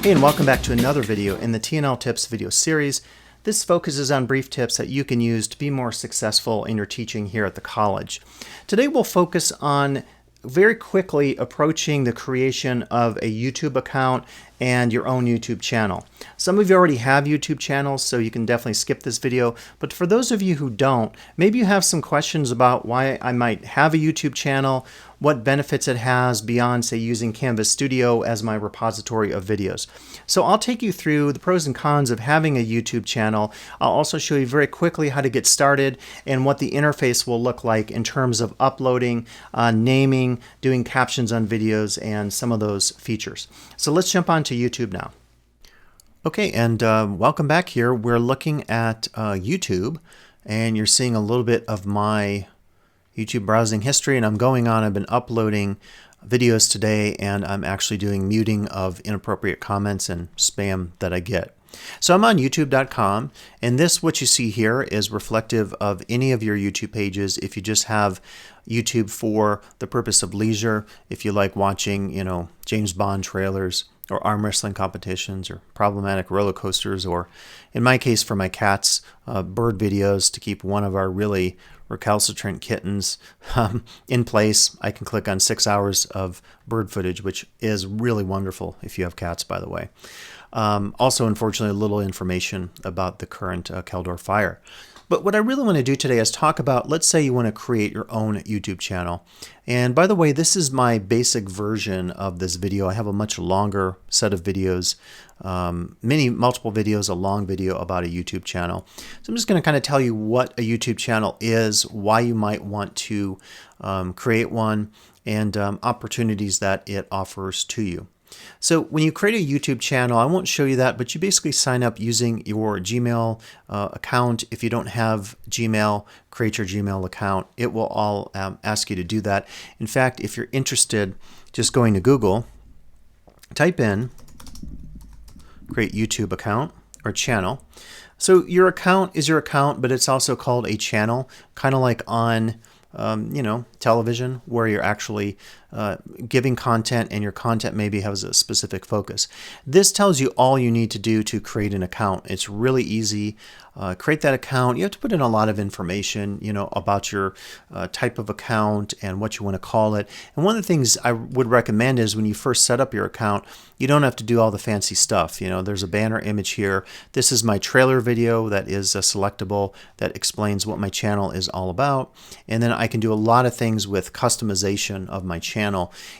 Hey, and welcome back to another video in the T&L Tips video series. This focuses on brief tips that you can use to be more successful in your teaching here at the college. Today we'll focus on very quickly approaching the creation of a YouTube account and your own YouTube channel. Some of you already have YouTube channels, so you can definitely skip this video. But for those of you who don't, maybe you have some questions about why I might have a YouTube channel, what benefits it has beyond, say, using Canvas Studio as my repository of videos. So I'll take you through the pros and cons of having a YouTube channel. I'll also show you very quickly how to get started and what the interface will look like in terms of uploading, naming, doing captions on videos, and some of those features. So let's jump on to YouTube now. Okay, and welcome back here. We're looking at YouTube, and you're seeing a little bit of my YouTube browsing history, and I've been uploading videos today, and I'm actually doing muting of inappropriate comments and spam that I get. So I'm on youtube.com, and what you see here is reflective of any of your YouTube pages. If you just have YouTube for the purpose of leisure, if you like watching, James Bond trailers or arm wrestling competitions or problematic roller coasters, or in my case for my cats, bird videos to keep one of our really recalcitrant kittens in place, I can click on 6 hours of bird footage, which is really wonderful if you have cats, by the way. Also, unfortunately, a little information about the current Caldor fire. But what I really want to do today is talk about, let's say you want to create your own YouTube channel. And by the way, this is my basic version of this video. I have a much longer set of videos, multiple videos, a long video about a YouTube channel. So I'm just going to kind of tell you what a YouTube channel is, why you might want to create one, and opportunities that it offers to you. So when you create a YouTube channel, I won't show you that, but you basically sign up using your Gmail account. If you don't have Gmail, create your Gmail account. It will all ask you to do that. In fact, if you're interested, just going to Google, type in create YouTube account or channel. So your account is your account, but it's also called a channel, kind of like on television, where you're actually giving content, and your content maybe has a specific focus. This tells you all you need to do to create an account. It's really easy. Create that account. You have to put in a lot of information, about your type of account and what you want to call it. And one of the things I would recommend is when you first set up your account, you don't have to do all the fancy stuff. There's a banner image here. This is my trailer video that is selectable, that explains what my channel is all about. And then I can do a lot of things with customization of my channel.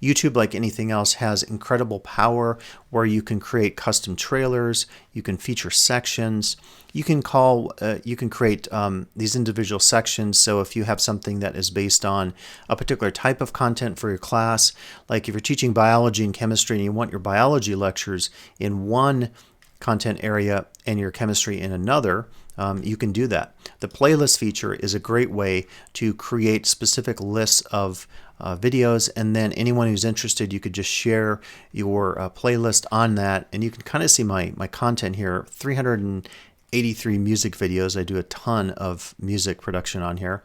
YouTube, like anything else, has incredible power where you can create custom trailers, you can feature sections, you can create these individual sections. So if you have something that is based on a particular type of content for your class, like if you're teaching biology and chemistry and you want your biology lectures in one content area and your chemistry in another, you can do that. The playlist feature is a great way to create specific lists of videos, and then anyone who's interested, you could just share your playlist on that, and you can kind of see my content here. 383 music videos. I do a ton of music production on here,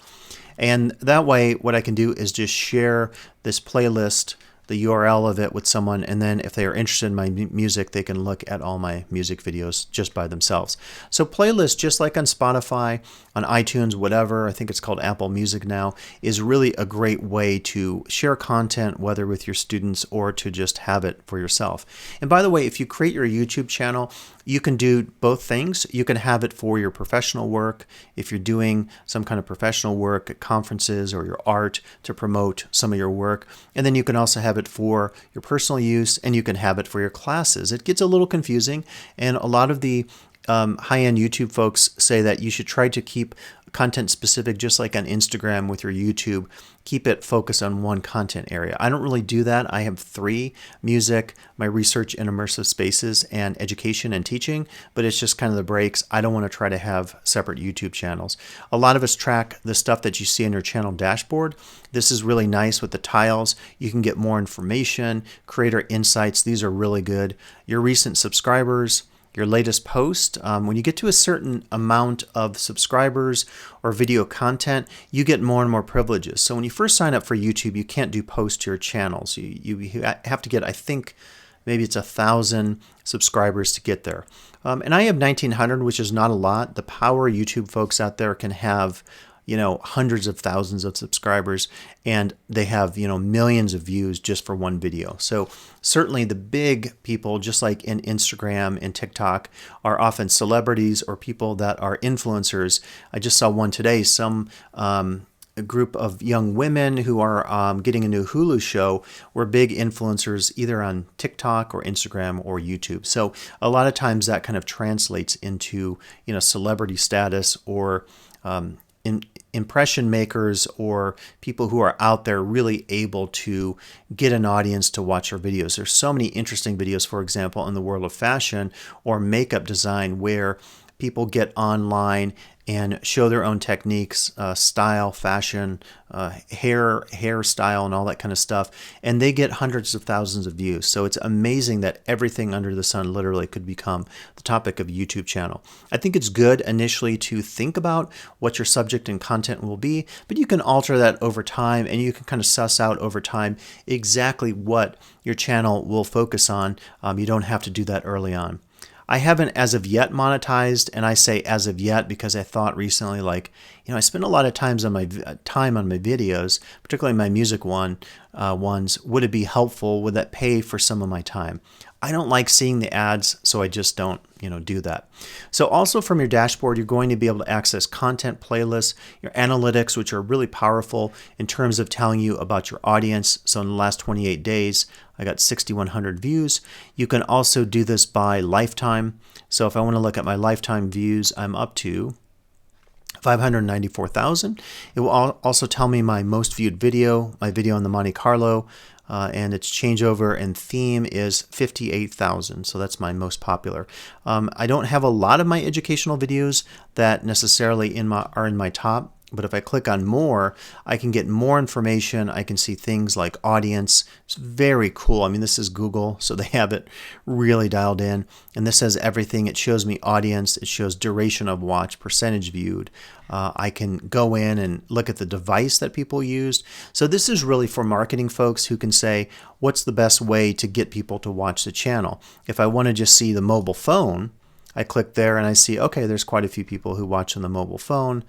and that way what I can do is just share this playlist, the URL of it, with someone, and then if they are interested in my music, they can look at all my music videos just by themselves. So playlists, just like on Spotify, on iTunes, whatever, I think it's called Apple Music now, is really a great way to share content, whether with your students or to just have it for yourself. And by the way, if you create your YouTube channel, you can do both things. You can have it for your professional work, if you're doing some kind of professional work at conferences, or your art to promote some of your work. And then you can also have it for your personal use, and you can have it for your classes. It gets a little confusing, and a lot of the high-end YouTube folks say that you should try to keep content specific, just like on Instagram with your YouTube. Keep it focused on one content area. I don't really do that. I have 3: music, my research and immersive spaces, and education and teaching, but it's just kind of the breaks. I don't want to try to have separate YouTube channels. A lot of us track the stuff that you see in your channel dashboard. This is really nice with the tiles. You can get more information, creator insights. These are really good. Your recent subscribers, your latest post. When you get to a certain amount of subscribers or video content, you get more and more privileges. So when you first sign up for YouTube, you can't do posts to your channels. You have to get, I think, maybe it's 1,000 subscribers to get there. And I have 1,900, which is not a lot. The power YouTube folks out there can have, hundreds of thousands of subscribers, and they have, millions of views just for one video. So certainly the big people, just like in Instagram and TikTok, are often celebrities or people that are influencers. I just saw one today, a group of young women who are getting a new Hulu show were big influencers either on TikTok or Instagram or YouTube. So a lot of times that kind of translates into, celebrity status or impression makers or people who are out there really able to get an audience to watch our videos. There's so many interesting videos, for example, in the world of fashion or makeup design where people get online and show their own techniques, style, fashion, hairstyle, and all that kind of stuff. And they get hundreds of thousands of views. So it's amazing that everything under the sun literally could become the topic of a YouTube channel. I think it's good initially to think about what your subject and content will be, but you can alter that over time and you can kind of suss out over time exactly what your channel will focus on. You don't have to do that early on. I haven't as of yet monetized, and I say as of yet because I thought recently, I spend a lot of time on my videos, particularly my music ones. Would it be helpful? Would that pay for some of my time? I don't like seeing the ads, so I just don't, do that. So also from your dashboard, you're going to be able to access content playlists, your analytics, which are really powerful in terms of telling you about your audience. So in the last 28 days, I got 6,100 views. You can also do this by lifetime. So if I want to look at my lifetime views, I'm up to 594,000. It will also tell me my most viewed video, my video on the Monte Carlo, and its changeover and theme is 58,000. So that's my most popular. I don't have a lot of my educational videos that necessarily are in my top. But if I click on more, I can get more information. I can see things like audience. It's very cool. I mean, this is Google, so they have it really dialed in. And this has everything. It shows me audience. It shows duration of watch, percentage viewed. I can go in and look at the device that people used. So this is really for marketing folks who can say, what's the best way to get people to watch the channel? If I want to just see the mobile phone, I click there and I see, okay, there's quite a few people who watch on the mobile phone.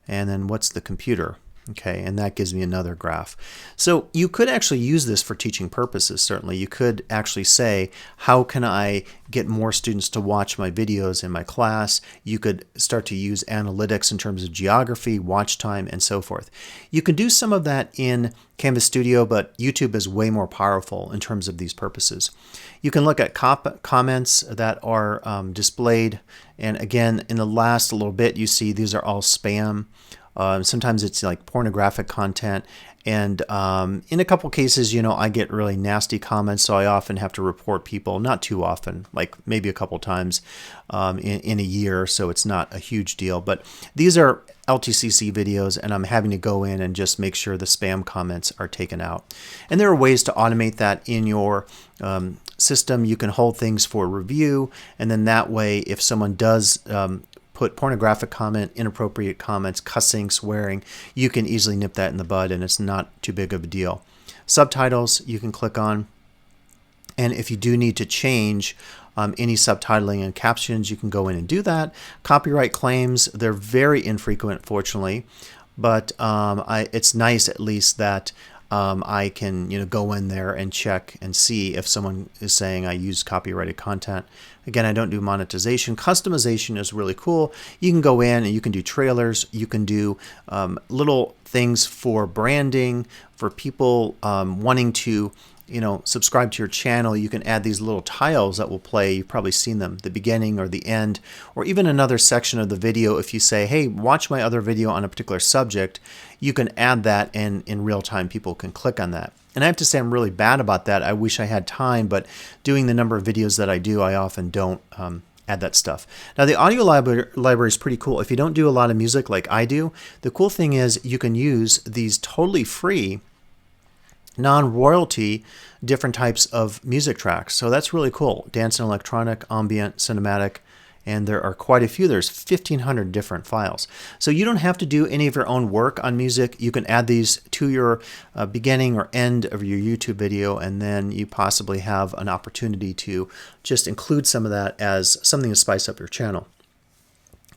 And then what's the computer? Okay, and that gives me another graph. So you could actually use this for teaching purposes, certainly. You could actually say, how can I get more students to watch my videos in my class? You could start to use analytics in terms of geography, watch time, and so forth. You can do some of that in Canvas Studio, but YouTube is way more powerful in terms of these purposes. You can look at comments that are displayed. And again, in the last little bit, you see these are all spam. Sometimes it's like pornographic content. And in a couple cases, I get really nasty comments, so I often have to report people, not too often, like maybe a couple times in a year, so it's not a huge deal. But these are LTCC videos, and I'm having to go in and just make sure the spam comments are taken out. And there are ways to automate that in your system. You can hold things for review, and then that way, if someone does put pornographic comment, inappropriate comments, cussing, swearing, you can easily nip that in the bud and it's not too big of a deal. Subtitles you can click on, and if you do need to change any subtitling and captions, you can go in and do that. Copyright claims, they're very infrequent, fortunately, but it's nice at least that I can go in there and check and see if someone is saying I use copyrighted content. Again, I don't do monetization. Customization is really cool. You can go in and you can do trailers. You can do little things for branding, for people wanting to subscribe to your channel. You can add these little tiles that will play. You've probably seen them, the beginning or the end, or even another section of the video. If you say, hey, watch my other video on a particular subject, you can add that, and in real time people can click on that. And I have to say I'm really bad about that. I wish I had time, but doing the number of videos that I do, I often don't add that stuff. Now the audio library is pretty cool. If you don't do a lot of music like I do, the cool thing is you can use these totally free non-royalty different types of music tracks. So that's really cool. Dance and electronic, ambient, cinematic, and there are quite a few. There's 1,500 different files. So you don't have to do any of your own work on music. You can add these to your beginning or end of your YouTube video, and then you possibly have an opportunity to just include some of that as something to spice up your channel.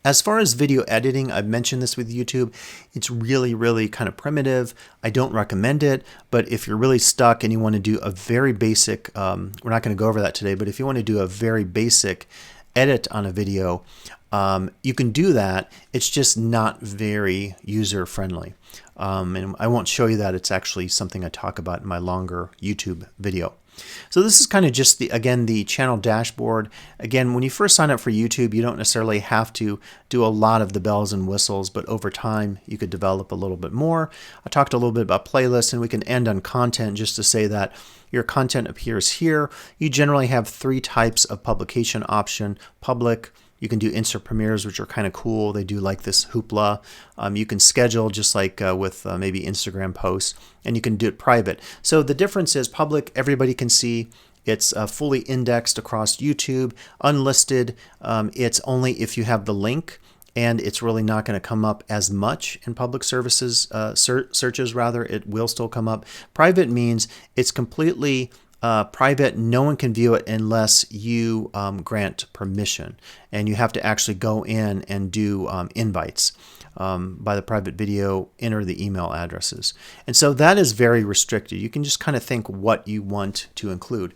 As far as video editing, I've mentioned this with YouTube. It's really kind of primitive. I don't recommend it, but if you're really stuck and you want to do a very basic, we're not going to go over that today, but if you want to do a very basic edit on a video, you can do that. It's just not very user friendly. And I won't show you that. It's actually something I talk about in my longer YouTube video. So this is kind of just the channel dashboard. Again, when you first sign up for YouTube, you don't necessarily have to do a lot of the bells and whistles, but over time you could develop a little bit more. I talked a little bit about playlists, and we can end on content just to say that your content appears here. You generally have 3 types of publication option: public. You can do instant premieres, which are kind of cool. They do like this hoopla. You can schedule just like with maybe Instagram posts, and you can do it private. So the difference is public, everybody can see. It's fully indexed across YouTube. Unlisted, it's only if you have the link, and it's really not going to come up as much in public services searches. Rather, it will still come up. Private means it's completely private. No one can view it unless you grant permission, and you have to actually go in and do invites by the private video, enter the email addresses. And so that is very restricted. You can just kind of think what you want to include.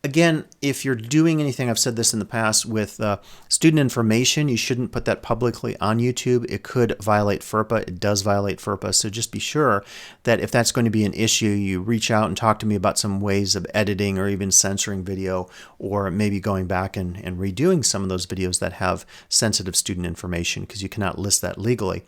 Again, if you're doing anything, I've said this in the past, with student information, you shouldn't put that publicly on YouTube. It could violate FERPA. It does violate FERPA. So just be sure that if that's going to be an issue, you reach out and talk to me about some ways of editing or even censoring video, or maybe going back and redoing some of those videos that have sensitive student information, because you cannot list that legally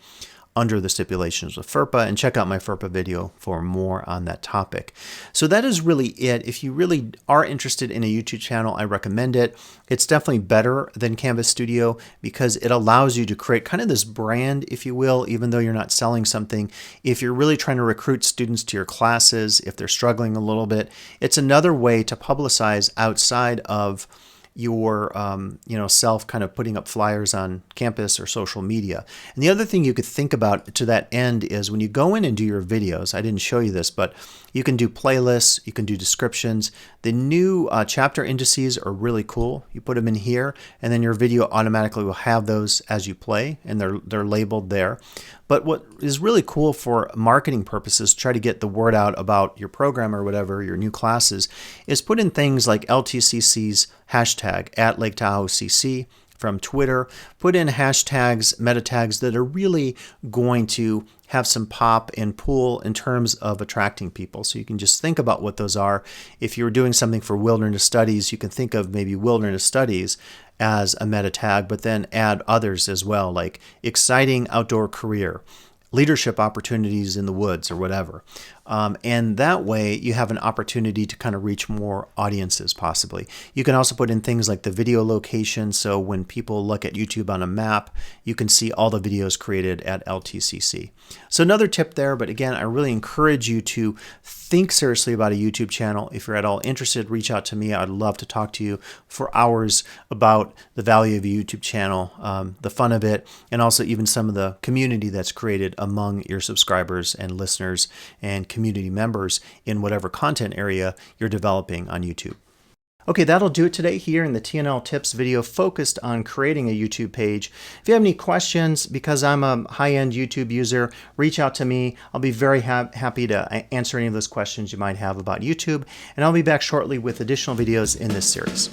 under the stipulations of FERPA, and check out my FERPA video for more on that topic. So that is really it. If you really are interested in a YouTube channel, I recommend it. It's definitely better than Canvas Studio because it allows you to create kind of this brand, if you will, even though you're not selling something. If you're really trying to recruit students to your classes, if they're struggling a little bit, it's another way to publicize outside of your self kind of putting up flyers on campus or social media. And the other thing you could think about to that end is when you go in and do your videos, I didn't show you this, but you can do playlists, you can do descriptions. The new chapter indices are really cool. You put them in here, and then your video automatically will have those as you play, and they're labeled there. But what is really cool for marketing purposes, try to get the word out about your program or whatever, your new classes, is put in things like LTCC's hashtag at Lake Tahoe CC from Twitter. Put in hashtags, meta tags that are really going to have some pop and pull in terms of attracting people. So you can just think about what those are. If you're doing something for wilderness studies, you can think of maybe wilderness studies as a meta tag, but then add others as well, like exciting outdoor career, leadership opportunities in the woods, or whatever. And that way you have an opportunity to kind of reach more audiences possibly. You can also put in things like the video location. So when people look at YouTube on a map, you can see all the videos created at LTCC. So another tip there, but again, I really encourage you to think seriously about a YouTube channel. If you're at all interested, reach out to me. I'd love to talk to you for hours about the value of a YouTube channel, the fun of it, and also even some of the community that's created among your subscribers and listeners and community members in whatever content area you're developing on YouTube. Okay, that'll do it today here in the TNL Tips video focused on creating a YouTube page. If you have any questions, because I'm a high-end YouTube user, reach out to me. I'll be very happy to answer any of those questions you might have about YouTube, and I'll be back shortly with additional videos in this series.